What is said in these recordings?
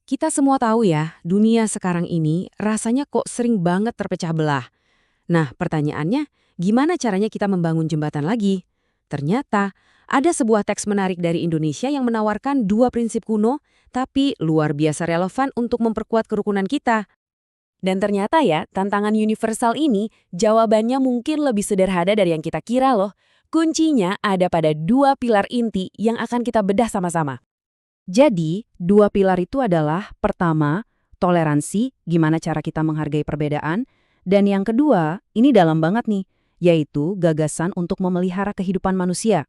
Kita semua tahu ya, dunia sekarang ini rasanya kok sering banget terpecah belah. Nah, pertanyaannya, gimana caranya kita membangun jembatan lagi? Ternyata, ada sebuah teks menarik dari Indonesia yang menawarkan dua prinsip kuno, tapi luar biasa relevan untuk memperkuat kerukunan kita. Dan ternyata ya, tantangan universal ini jawabannya mungkin lebih sederhana dari yang kita kira loh. Kuncinya ada pada dua pilar inti yang akan kita bedah sama-sama. Jadi, dua pilar itu adalah, pertama, toleransi, gimana cara kita menghargai perbedaan, dan yang kedua, ini dalam banget nih, yaitu gagasan untuk memelihara kehidupan manusia.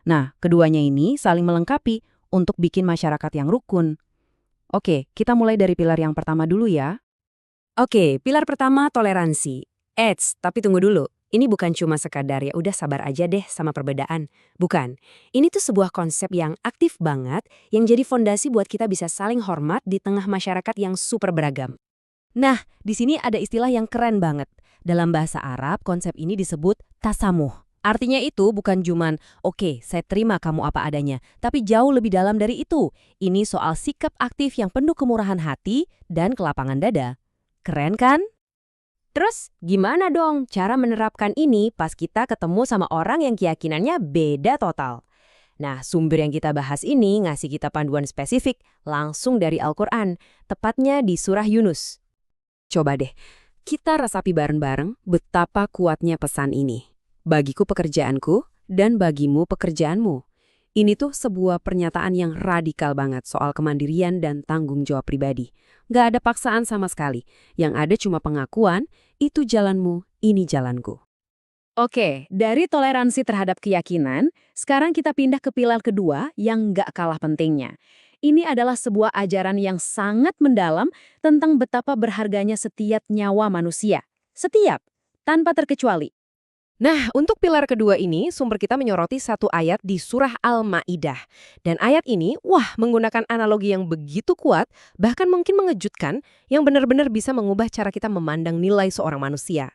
Nah, keduanya ini saling melengkapi untuk bikin masyarakat yang rukun. Oke, kita mulai dari pilar yang pertama dulu ya. Oke, pilar pertama toleransi. Eits, tapi tunggu dulu. Ini bukan cuma sekadar ya udah sabar aja deh sama perbedaan. Bukan. Ini tuh sebuah konsep yang aktif banget yang jadi fondasi buat kita bisa saling hormat di tengah masyarakat yang super beragam. Nah, di sini ada istilah yang keren banget. Dalam bahasa Arab, konsep ini disebut tasamuh. Artinya itu bukan cuman, oke, saya terima kamu apa adanya, tapi jauh lebih dalam dari itu. Ini soal sikap aktif yang penuh kemurahan hati dan kelapangan dada. Keren kan? Terus gimana dong cara menerapkan ini pas kita ketemu sama orang yang keyakinannya beda total? Nah, sumber yang kita bahas ini ngasih kita panduan spesifik langsung dari Al-Quran, tepatnya di surah Yunus. Coba deh, kita resapi bareng-bareng betapa kuatnya pesan ini. Bagiku pekerjaanku dan bagimu pekerjaanmu. Ini tuh sebuah pernyataan yang radikal banget soal kemandirian dan tanggung jawab pribadi. Nggak ada paksaan sama sekali. Yang ada cuma pengakuan, itu jalanmu, ini jalanku. Oke, dari toleransi terhadap keyakinan, sekarang kita pindah ke pilar kedua yang nggak kalah pentingnya. Ini adalah sebuah ajaran yang sangat mendalam tentang betapa berharganya setiap nyawa manusia. Setiap, tanpa terkecuali. Nah, untuk pilar kedua ini, sumber kita menyoroti satu ayat di surah Al-Ma'idah. Dan ayat ini, menggunakan analogi yang begitu kuat, bahkan mungkin mengejutkan, yang benar-benar bisa mengubah cara kita memandang nilai seorang manusia.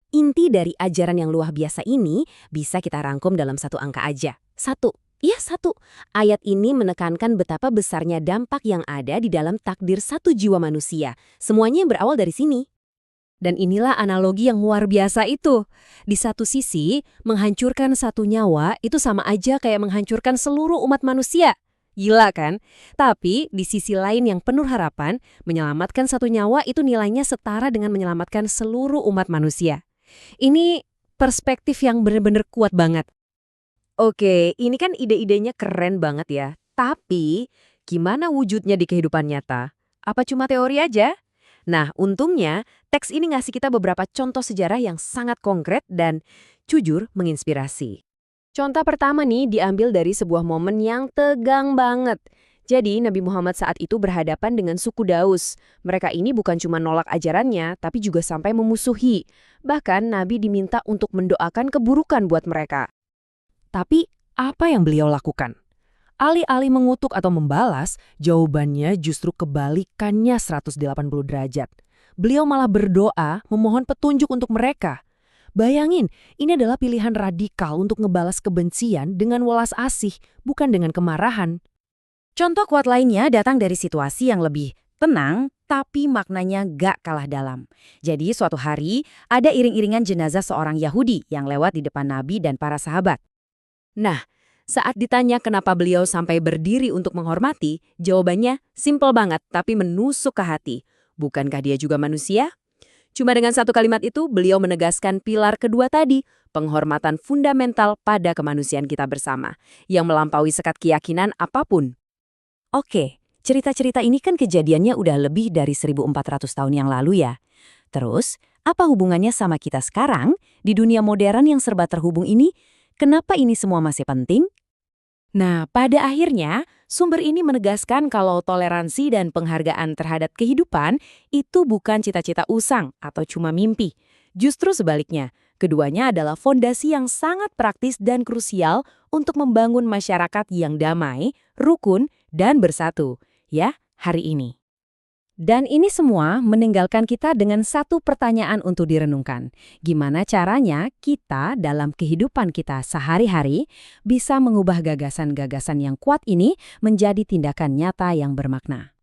Inti dari ajaran yang luar biasa ini bisa kita rangkum dalam satu angka aja. Satu. Ayat ini menekankan betapa besarnya dampak yang ada di dalam takdir satu jiwa manusia. Semuanya berawal dari sini. Dan inilah analogi yang luar biasa itu. Di satu sisi, menghancurkan satu nyawa itu sama aja kayak menghancurkan seluruh umat manusia. Gila kan? Tapi di sisi lain yang penuh harapan, menyelamatkan satu nyawa itu nilainya setara dengan menyelamatkan seluruh umat manusia. Ini perspektif yang benar-benar kuat banget. Oke, ini kan ide-idenya keren banget ya. Tapi, gimana wujudnya di kehidupan nyata? Apa cuma teori aja? Nah, untungnya, teks ini ngasih kita beberapa contoh sejarah yang sangat konkret dan jujur menginspirasi. Contoh pertama nih diambil dari sebuah momen yang tegang banget. Jadi, Nabi Muhammad saat itu berhadapan dengan suku Daus. Mereka ini bukan cuma nolak ajarannya, tapi juga sampai memusuhi. Bahkan, Nabi diminta untuk mendoakan keburukan buat mereka. Tapi, apa yang beliau lakukan? Alih-alih mengutuk atau membalas, jawabannya justru kebalikannya 180 derajat. Beliau malah berdoa, memohon petunjuk untuk mereka. Bayangin, ini adalah pilihan radikal untuk ngebalas kebencian dengan welas asih, bukan dengan kemarahan. Contoh kuat lainnya datang dari situasi yang lebih tenang, tapi maknanya gak kalah dalam. Jadi suatu hari, ada iring-iringan jenazah seorang Yahudi yang lewat di depan Nabi dan para sahabat. Nah, saat ditanya kenapa beliau sampai berdiri untuk menghormati, jawabannya simpel banget tapi menusuk ke hati. Bukankah dia juga manusia? Cuma dengan satu kalimat itu, beliau menegaskan pilar kedua tadi, penghormatan fundamental pada kemanusiaan kita bersama, yang melampaui sekat keyakinan apapun. Oke, cerita-cerita ini kan kejadiannya udah lebih dari 1400 tahun yang lalu ya. Terus, apa hubungannya sama kita sekarang, di dunia modern yang serba terhubung ini? Kenapa ini semua masih penting? Nah, pada akhirnya, sumber ini menegaskan kalau toleransi dan penghargaan terhadap kehidupan itu bukan cita-cita usang atau cuma mimpi. Justru sebaliknya, keduanya adalah fondasi yang sangat praktis dan krusial untuk membangun masyarakat yang damai, rukun, dan bersatu. Ya, hari ini. Dan ini semua meninggalkan kita dengan satu pertanyaan untuk direnungkan. Gimana caranya kita dalam kehidupan kita sehari-hari bisa mengubah gagasan-gagasan yang kuat ini menjadi tindakan nyata yang bermakna?